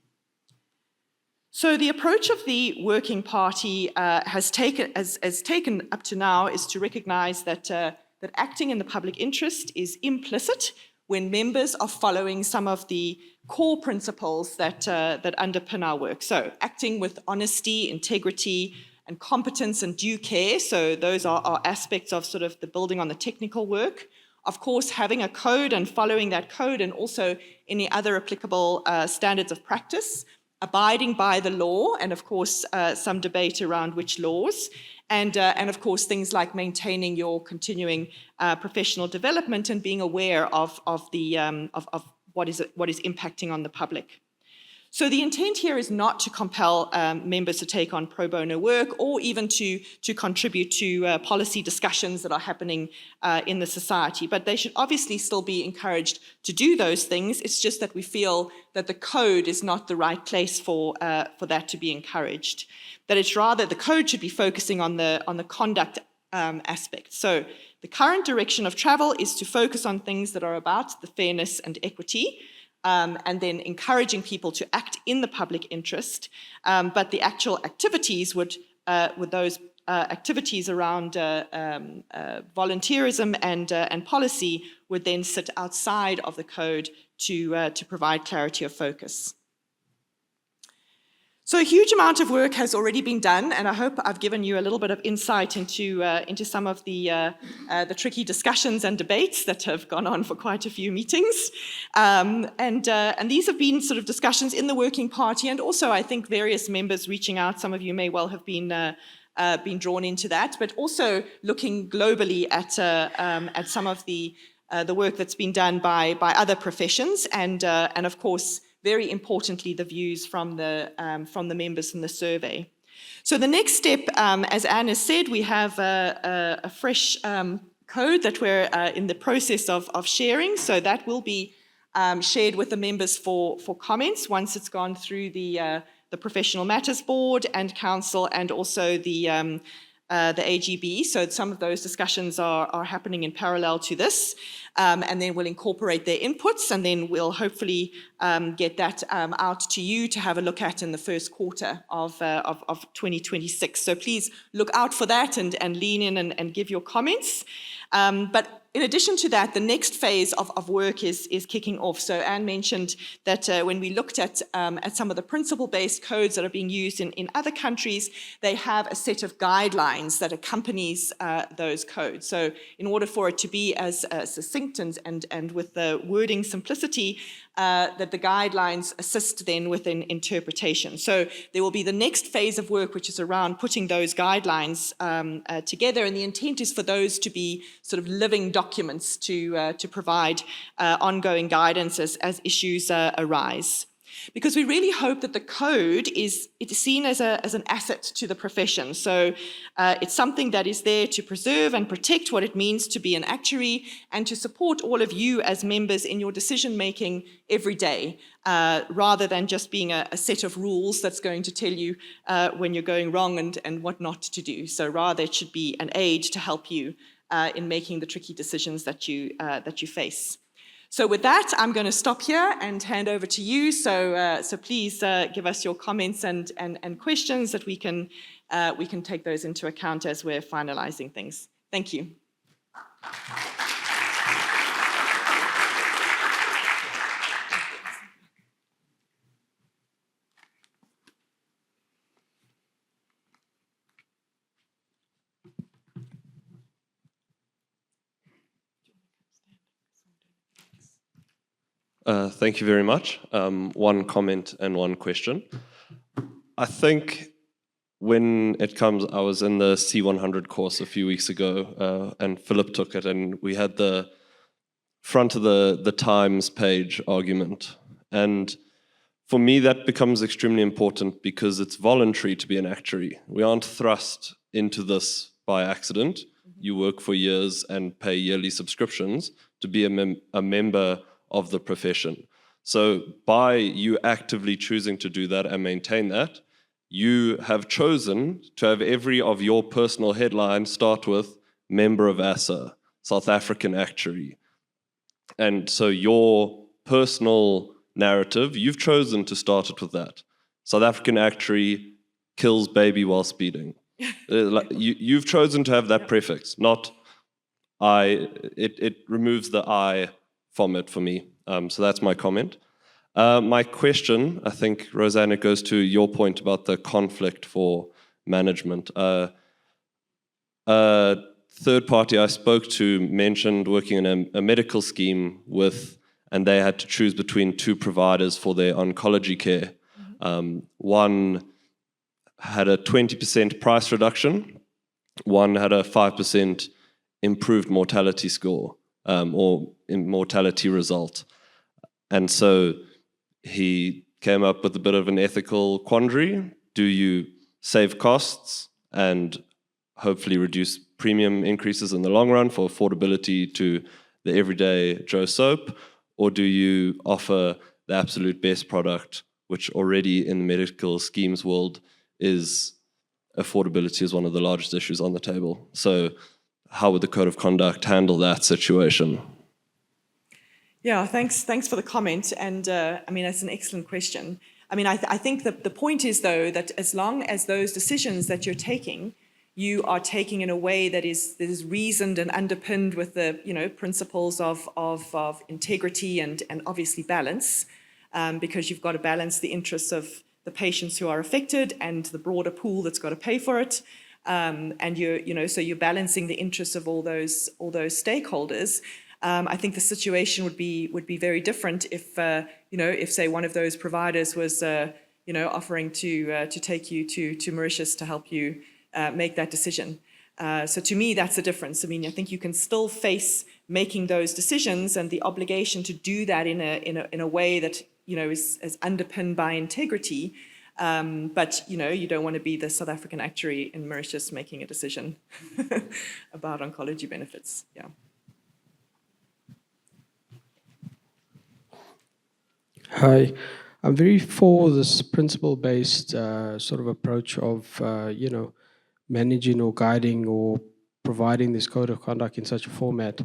So the approach of the Working Party has taken up to now is to recognize that acting in the public interest is implicit when members are following some of the core principles that underpin our work. So acting with honesty, integrity, and competence and due care. So those are aspects of sort of the building on the technical work. Of course, having a code and following that code, and also any other applicable standards of practice, abiding by the law, and of course, some debate around which laws, and of course, things like maintaining your continuing professional development and being aware of what is impacting on the public. So the intent here is not to compel members to take on pro bono work or even to contribute to policy discussions that are happening in the society, but they should obviously still be encouraged to do those things. It's just that we feel that the code is not the right place for that to be encouraged. That it's rather the code should be focusing on the conduct aspect. So the current direction of travel is to focus on things that are about the fairness and equity, and then encouraging people to act in the public interest. But the actual activities would those activities around volunteerism and policy would then sit outside of the code to provide clarity of focus. So a huge amount of work has already been done, and I hope I've given you a little bit of insight into some of the tricky discussions and debates that have gone on for quite a few meetings. And these have been sort of discussions in the Working Party, and also I think various members reaching out. Some of you may well have been drawn into that, but also looking globally at some of the work that's been done by other professions, and of course, very importantly, the views from the members in the survey. So the next step, as Anne has said, we have a fresh code that we're in the process of sharing. So that will be shared with the members for comments once it's gone through the Professional Matters Board and Council, and also the AGB. So some of those discussions are happening in parallel to this. And then we'll incorporate their inputs, and then we'll hopefully get that out to you to have a look at in the first quarter of 2026. So please look out for that and lean in and give your comments. But in addition to that, the next phase of work is kicking off. So Anne mentioned that when we looked at some of the principle-based codes that are being used in other countries, they have a set of guidelines that accompanies those codes. So in order for it to be as succinct and with the wording simplicity, that the guidelines assist then with an interpretation. So there will be the next phase of work, which is around putting those guidelines together, and the intent is for those to be sort of living documents to provide ongoing guidance as issues arise. Because we really hope that the code is seen as an asset to the profession. So it's something that is there to preserve and protect what it means to be an actuary and to support all of you as members in your decision making every day, rather than just being a set of rules that's going to tell you when you're going wrong and what not to do. So rather it should be an aid to help you in making the tricky decisions that you face. So with that, I'm going to stop here and hand over to you. So please give us your comments and questions that we can take those into account as we're finalizing things. Thank you. Thank you very much. One comment and one question. I think when it comes, I was in the C100 course a few weeks ago, and Philip took it, and we had the front of the Times page argument. And for me, that becomes extremely important because it's voluntary to be an actuary. We aren't thrust into this by accident. You work for years and pay yearly subscriptions to be a member of the profession. So by you actively choosing to do that and maintain that, you have chosen to have every of your personal headlines start with member of ASA, South African actuary. And so your personal narrative, you've chosen to start it with that. South African actuary kills baby while speeding. You've chosen to have that prefix, not I. It removes the I from it for me. So that's my comment. My question, I think, Rosanna, goes to your point about the conflict for management. A third party I spoke to mentioned working in a medical scheme and they had to choose between two providers for their oncology care. One had a 20% price reduction. One had a 5% improved mortality score or mortality result. And so he came up with a bit of an ethical quandary. Do you save costs and hopefully reduce premium increases in the long run for affordability to the everyday Joe Soap? Or do you offer the absolute best product, which already in the medical schemes world is affordability is one of the largest issues on the table? So how would the code of conduct handle that situation? Yeah, thanks for the comment. And I mean, that's an excellent question. I mean, I think that the point is, though, that as long as those decisions that you're taking, you are taking in a way that is reasoned and underpinned with the principles of integrity and obviously balance, because you've got to balance the interests of the patients who are affected and the broader pool that's got to pay for it. And so you're balancing the interests of all those stakeholders. I think the situation would be very different if say one of those providers was offering to take you to Mauritius to help you make that decision. So to me, that's the difference. I mean, I think you can still face making those decisions and the obligation to do that in a way that is underpinned by integrity. But you don't want to be the South African actuary in Mauritius making a decision about oncology benefits. Yeah. Hi, I'm very for this principle-based sort of approach of, managing or guiding or providing this code of conduct in such a format,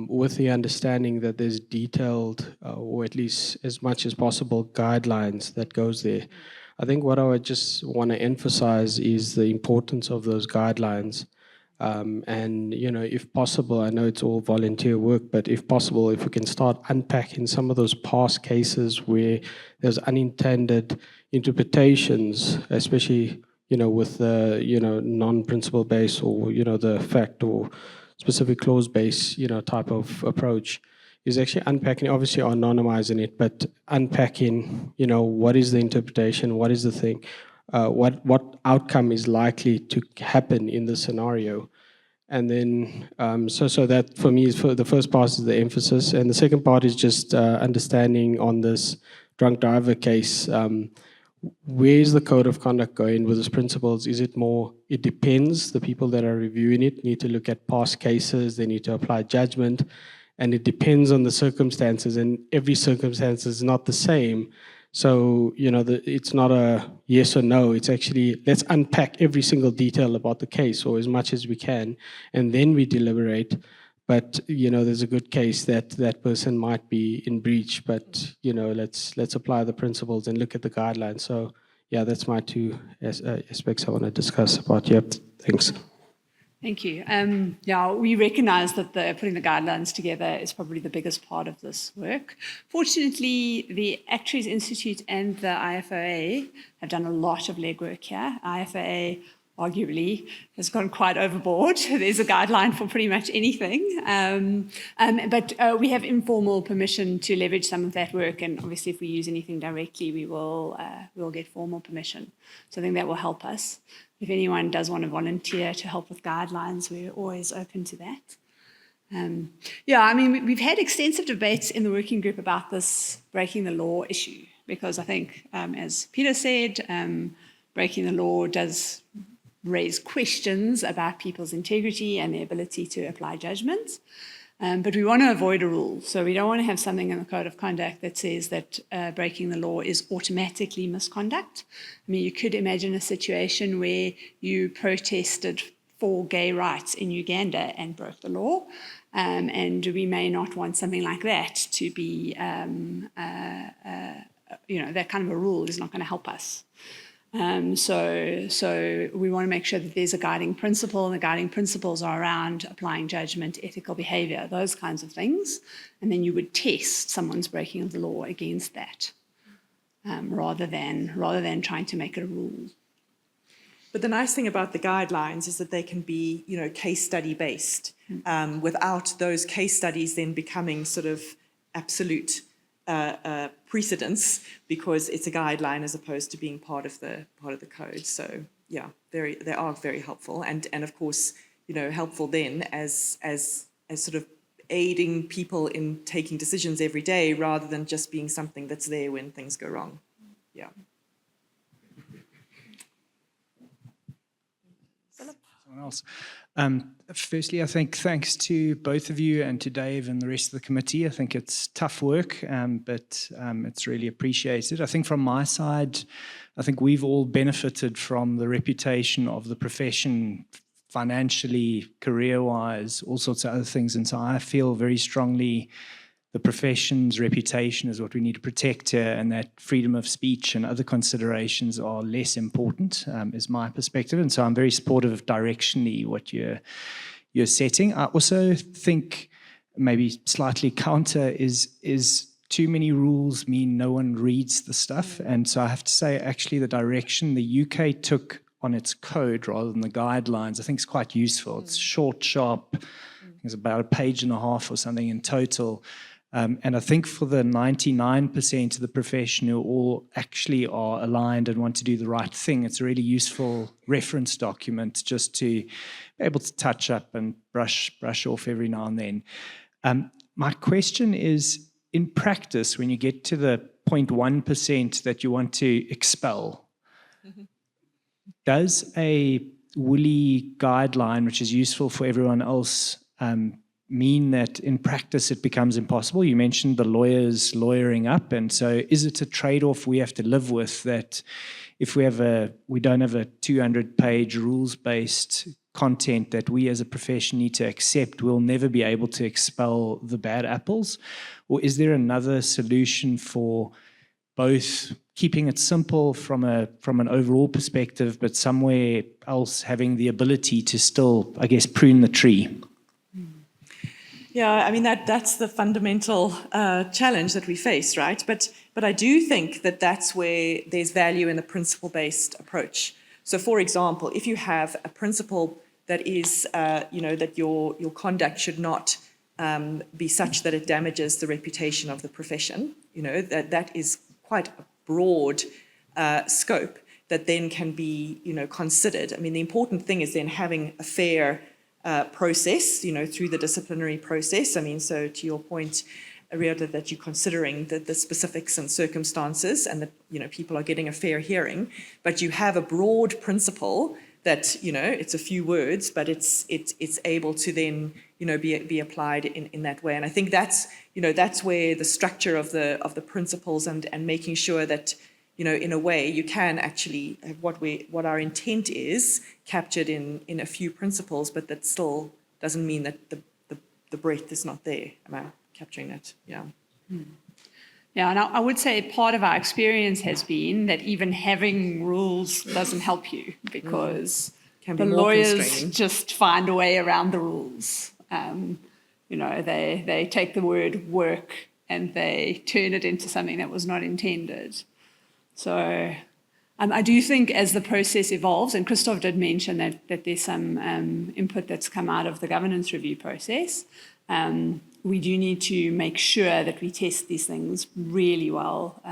with the understanding that there's detailed, or at least as much as possible, guidelines that goes there. I think what I would just want to emphasize is the importance of those guidelines. And, if possible, I know it's all volunteer work, but if possible, if we can start unpacking some of those past cases where there's unintended interpretations, especially, with the, non-principle based or, the fact or specific clause based, type of approach, is actually unpacking, obviously anonymizing it, but unpacking, what is the interpretation, what is the thing, what outcome is likely to happen in the scenario, And then, so that for me is for the first part is the emphasis, and the second part is just understanding on this drunk driver case. Where's the code of conduct going with its principles? Is it more, it depends, the people that are reviewing it need to look at past cases, they need to apply judgment, and it depends on the circumstances, and every circumstance is not the same. So, it's not a yes or no, it's actually, let's unpack every single detail about the case, or as much as we can, and then we deliberate. But, there's a good case that that person might be in breach, but, let's apply the principles and look at the guidelines. So, yeah, that's my two aspects I want to discuss about. Yep, thanks. Thank you. Yeah, we recognise that putting the guidelines together is probably the biggest part of this work. Fortunately, the Actuaries Institute and the IFOA have done a lot of legwork here. IFOA arguably has gone quite overboard. There's a guideline for pretty much anything. But we have informal permission to leverage some of that work, and obviously if we use anything directly, we'll get formal permission. So I think that will help us. If anyone does want to volunteer to help with guidelines, we're always open to that. Yeah, I mean, we've had extensive debates in the working group about this breaking the law issue, because I think, as Peter said, breaking the law does raise questions about people's integrity and their ability to apply judgments. But we want to avoid a rule. So we don't want to have something in the Code of Conduct that says that breaking the law is automatically misconduct. I mean, you could imagine a situation where you protested for gay rights in Uganda and broke the law. And we may not want something like that to be, that kind of a rule is not going to help us. So we want to make sure that there's a guiding principle, and the guiding principles are around applying judgment, ethical behaviour, those kinds of things. And then you would test someone's breaking of the law against that, rather than trying to make it a rule. But the nice thing about the guidelines is that they can be, case study based, without those case studies then becoming sort of absolute precedence, because it's a guideline as opposed to being part of the code. So yeah, they are very helpful, and of course, helpful then as sort of aiding people in taking decisions every day, rather than just being something that's there when things go wrong. Yeah. Someone else. Firstly, I think thanks to both of you and to Dave and the rest of the committee. I think it's tough work, but it's really appreciated. I think from my side, I think we've all benefited from the reputation of the profession financially, career-wise, all sorts of other things. And so I feel very strongly the profession's reputation is what we need to protect here, and that freedom of speech and other considerations are less important, is my perspective. And so I'm very supportive of directionally what you're setting. I also think maybe slightly counter is too many rules mean no one reads the stuff. And so I have to say, actually, the direction the UK took on its code rather than the guidelines, I think is quite useful. It's short, sharp. It's about a page and a half or something in total. And I think for the 99% of the profession who all actually are aligned and want to do the right thing, it's a really useful reference document just to be able to touch up and brush off every now and then. My question is, in practice, when you get to the 0.1% that you want to expel, does a woolly guideline, which is useful for everyone else, mean that in practice it becomes impossible? You mentioned the lawyers lawyering up, and so is it a trade-off we have to live with, that if we don't have a 200-page rules-based content that we as a profession need to accept, we'll never be able to expel the bad apples? Or is there another solution for both keeping it simple from an overall perspective, but somewhere else having the ability to still, I guess, prune the tree? Yeah, I mean, that's the fundamental challenge that we face, right? But I do think that that's where there's value in the principle-based approach. So, for example, if you have a principle that is, that your conduct should not be such that it damages the reputation of the profession, that is quite a broad scope that then can be, considered. I mean, the important thing is then having a fair process, through the disciplinary process. I mean, so to your point, Ariadne, that you're considering the specifics and circumstances and that, people are getting a fair hearing, but you have a broad principle that, it's a few words, but it's able to then, be applied in that way. And I think that's where the structure of the principles and making sure that, in a way you can actually have what our intent is captured in a few principles, but that still doesn't mean that the breadth is not there. Am I capturing that? Yeah. Yeah, and I would say part of our experience has been that even having rules doesn't help you because Can be the more lawyers constraining. just find a way around the rules. They take the word work and they turn it into something that was not intended. So I do think as the process evolves, and Christoph did mention that there's some input that's come out of the governance review process, we do need to make sure that we test these things really well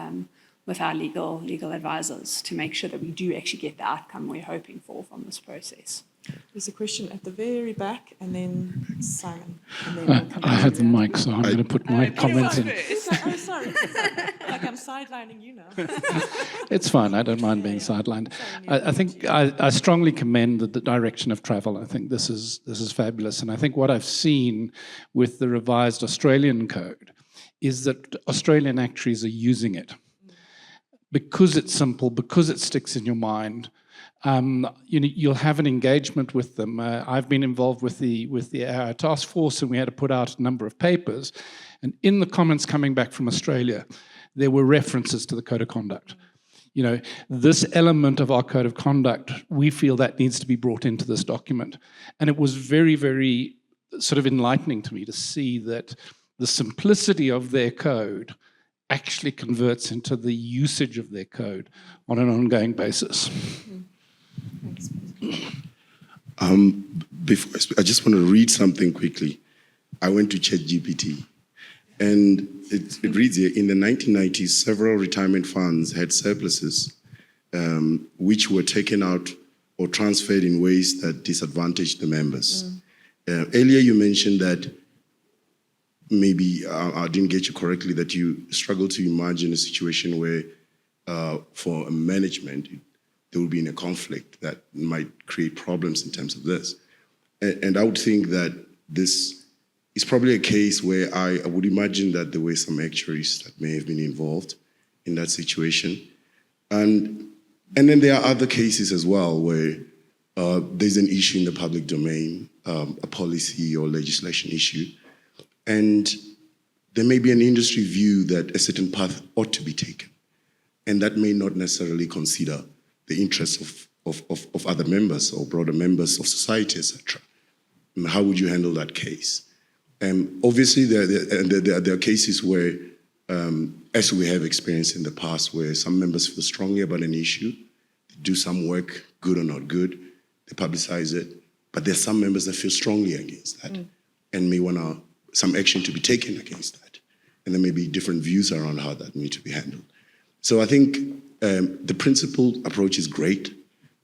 with our legal advisors to make sure that we do actually get the outcome we're hoping for from this process. There's a question at the very back, and then Simon. And then we'll come I back have to the that. mic, so I'm going to put my comment in. Oh, sorry. Like I'm sidelining you now. It's fine. I don't mind being sidelined. I think I strongly commend the direction of travel. I think this is fabulous. And I think what I've seen with the revised Australian code is that Australian actuaries are using it because it's simple, because it sticks in your mind. You'll have an engagement with them. I've been involved with the task force, and we had to put out a number of papers. And in the comments coming back from Australia, there were references to the code of conduct. This element of our code of conduct, we feel that needs to be brought into this document. And it was very, very sort of enlightening to me to see that the simplicity of their code actually converts into the usage of their code on an ongoing basis. Before I just want to read something quickly. I went to ChatGPT, and it reads here, in the 1990s, several retirement funds had surpluses which were taken out or transferred in ways that disadvantaged the members. Earlier you mentioned that maybe I didn't get you correctly, that you struggle to imagine a situation where for a management, they will be in a conflict that might create problems in terms of this. And I would think that this is probably a case where I would imagine that there were some actuaries that may have been involved in that situation. And then there are other cases as well where there's an issue in the public domain, a policy or legislation issue, and there may be an industry view that a certain path ought to be taken, and that may not necessarily consider the interests of other members or broader members of society, etc. And how would you handle that case? Obviously, there are cases where, as we have experienced in the past, where some members feel strongly about an issue, they do some work, good or not good, they publicize it, but there are some members that feel strongly against that and may want some action to be taken against that. And there may be different views around how that needs to be handled. So I think the principled approach is great,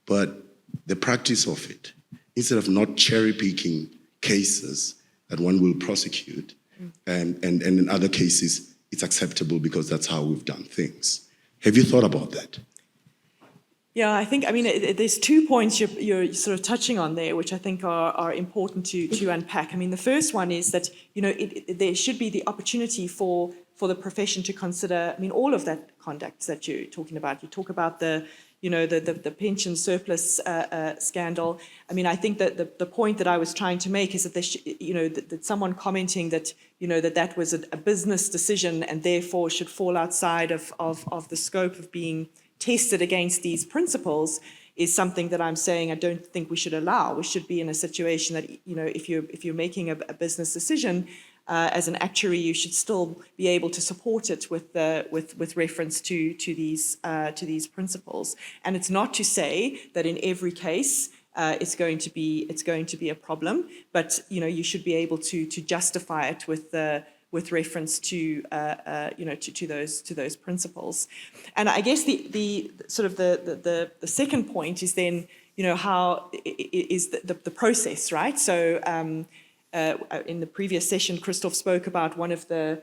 but the practice of it, instead of not cherry-picking cases that one will prosecute, and in other cases, it's acceptable because that's how we've done things. Have you thought about that? Yeah, I think, there's 2 points you're sort of touching on there, which I think are important to unpack. The first one is that, there should be the opportunity for the profession to consider, all of that conduct that you're talking about. You talk about the pension surplus scandal. I think that the point that I was trying to make is that that someone commenting that that was a business decision and therefore should fall outside of the scope of being tested against these principles is something that I'm saying I don't think we should allow. We should be in a situation that if you're making a business decision as an actuary, you should still be able to support it with reference to these principles. And it's not to say that in every case it's going to be a problem, but you should be able to justify it with reference to those principles. And I guess the second point is then how is the process, right? So in the previous session, Christoph spoke about one of the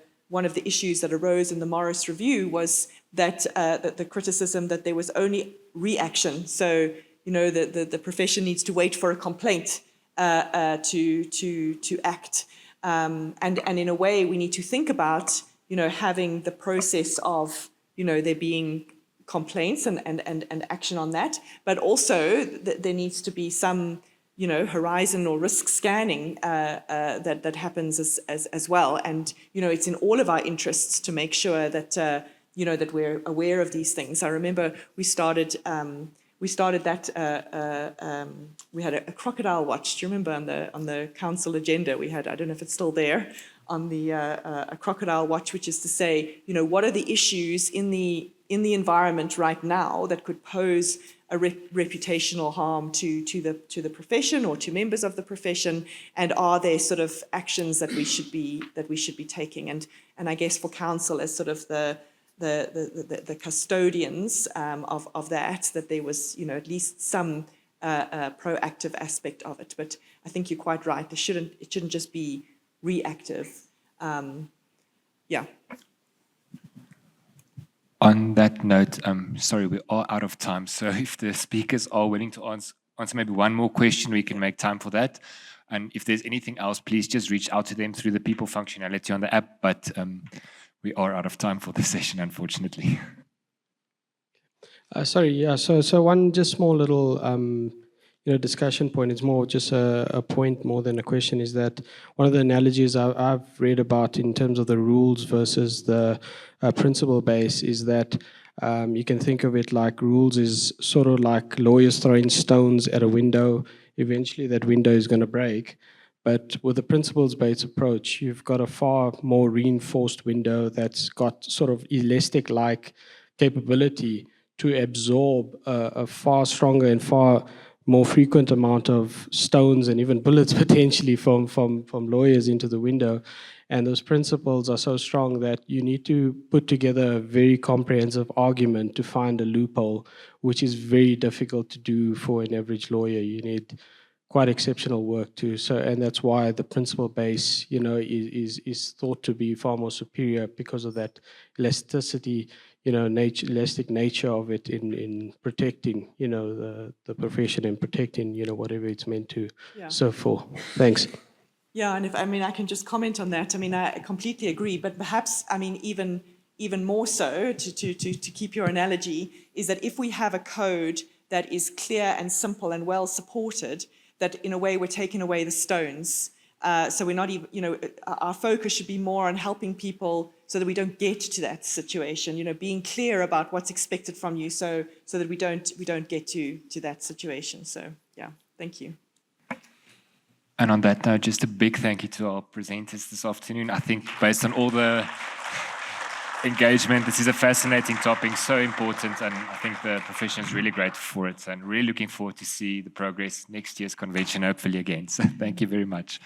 issues that arose in the Morris Review was that the criticism that there was only reaction. So the profession needs to wait for a complaint to act, and in a way we need to think about having the process of there being complaints and action on that, but also there needs to be some horizon or risk scanning that happens as well. And it's in all of our interests to make sure that that we're aware of these things. I remember we started that we had a crocodile watch. Do you remember on the council agenda we had? I don't know if it's still there on the a crocodile watch, which is to say, what are the issues in the environment right now that could pose a reputational harm to the profession or to members of the profession, and are there sort of actions that we should be taking? And I guess for council as sort of the custodians of that there was at least some proactive aspect of it. But I think you're quite right. It shouldn't just be reactive. Yeah. On that note, sorry, we are out of time. So if the speakers are willing to answer maybe one more question, we can make time for that. And if there's anything else, please just reach out to them through the people functionality on the app. But we are out of time for this session, unfortunately. Sorry, yeah. So one just small little discussion point. It's more just a point more than a question. Is that one of the analogies I've read about in terms of the rules versus the principle base is that you can think of it like rules is sort of like lawyers throwing stones at a window. Eventually, that window is going to break. But with the principles-based approach, you've got a far more reinforced window that's got sort of elastic-like capability to absorb a far stronger and far more frequent amount of stones and even bullets potentially from lawyers into the window. And those principles are so strong that you need to put together a very comprehensive argument to find a loophole, which is very difficult to do for an average lawyer. You need quite exceptional work too. So, and that's why the principle base, is thought to be far more superior because of that elasticity, elastic nature of it in protecting, the profession and protecting, whatever it's meant to serve for. Thanks. Yeah, and I can just comment on that. I completely agree, but perhaps, even more so to keep your analogy is that if we have a code that is clear and simple and well supported, that in a way we're taking away the stones. So we're not even, our focus should be more on helping people so that we don't get to that situation, being clear about what's expected from you so that we don't get to that situation. So yeah, thank you. And on that note, just a big thank you to our presenters this afternoon. I think based on all the engagement, this is a fascinating topic, so important, and I think the profession is really grateful for it, and really looking forward to see the progress next year's convention, hopefully again. So thank you very much.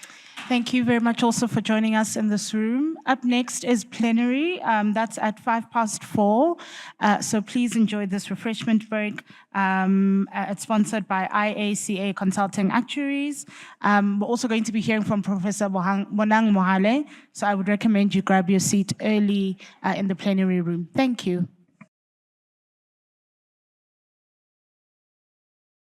Thank you very much also for joining us in this room. Up next is plenary. That's at 4:05. So please enjoy this refreshment break. It's sponsored by IACA Consulting Actuaries. We're also going to be hearing from Professor Bonang Mohale. So I would recommend you grab your seat early in the plenary room. Thank you.